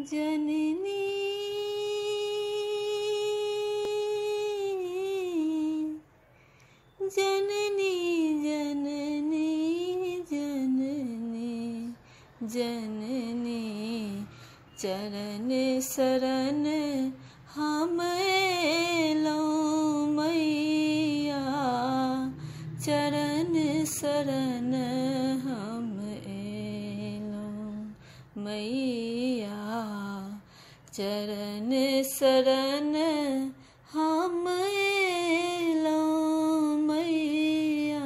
जननी जननी जननी जननी जननी चरण शरण हम एलो मैया, चरण शरण हम एलो मैया, चरण शरण हम एलो मैया,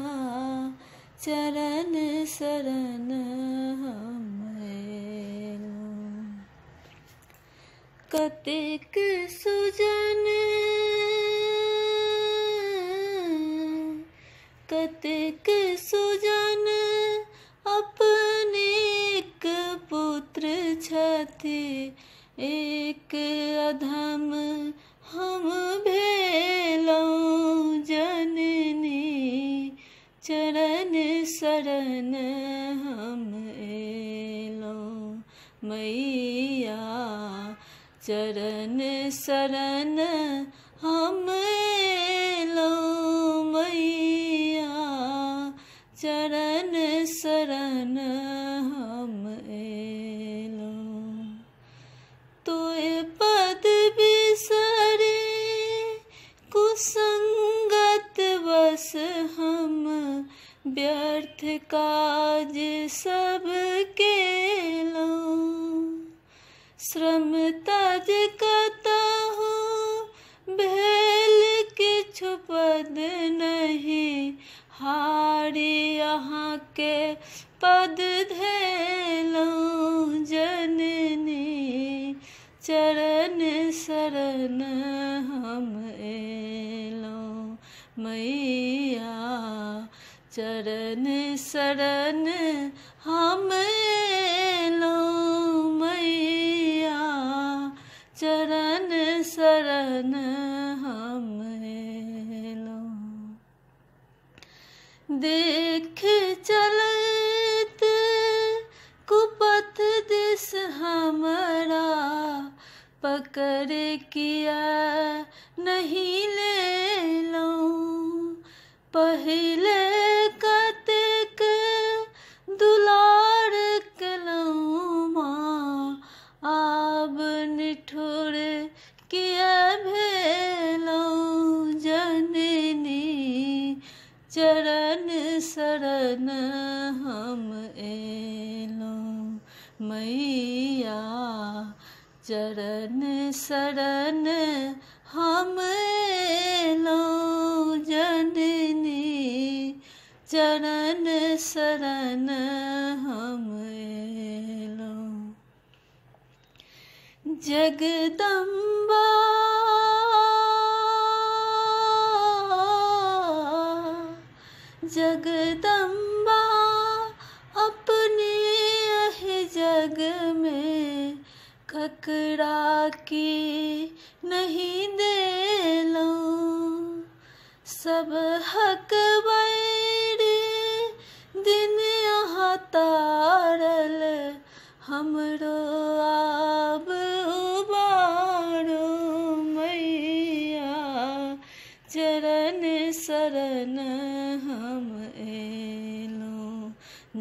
चरण शरण हम एलो। कतेक सुजन कतेक सुजन अपने एक पुत्र छथि, एक अधम हम भेलौं जननी, चरण शरण हम एलौं मैया, चरण शरण हम एलौं मैया, चरण शरण हम एलौं। तोय पद बिसरे कुसंगत बस हम, व्यर्थ काज सब केलौं। श्रम तज कतहु भेल किछु पद नहीं, हारि अहाँ के पद धेलौं जननी, चरण शरण हम एलौं मैया, चरण शरण हम एलौं मैया, चरण शरण हम एलौं। देख चलत कुपथ दिस हमरा, पकड़ किया नहीं लेलौं। पहिले कतेक दुलार केलौं माँ, आब निठुर किया भेलौं जननी, चरण शरण हम एलौं मैया, चरण शरण हम एलौं जननी, चरण शरण हम एलौं। जगदम्बा जगदम्बा अपने अहि जग में, ककरा की नहीं देलौं। सब हक बैरी दिन यहाँ तारल, हमरो आब उबारो मैया, चरण शरण हम एलौं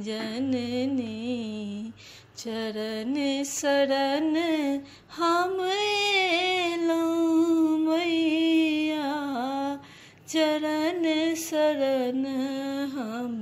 जननी, चरण शरण हम एलौं मैया, चरण शरण हम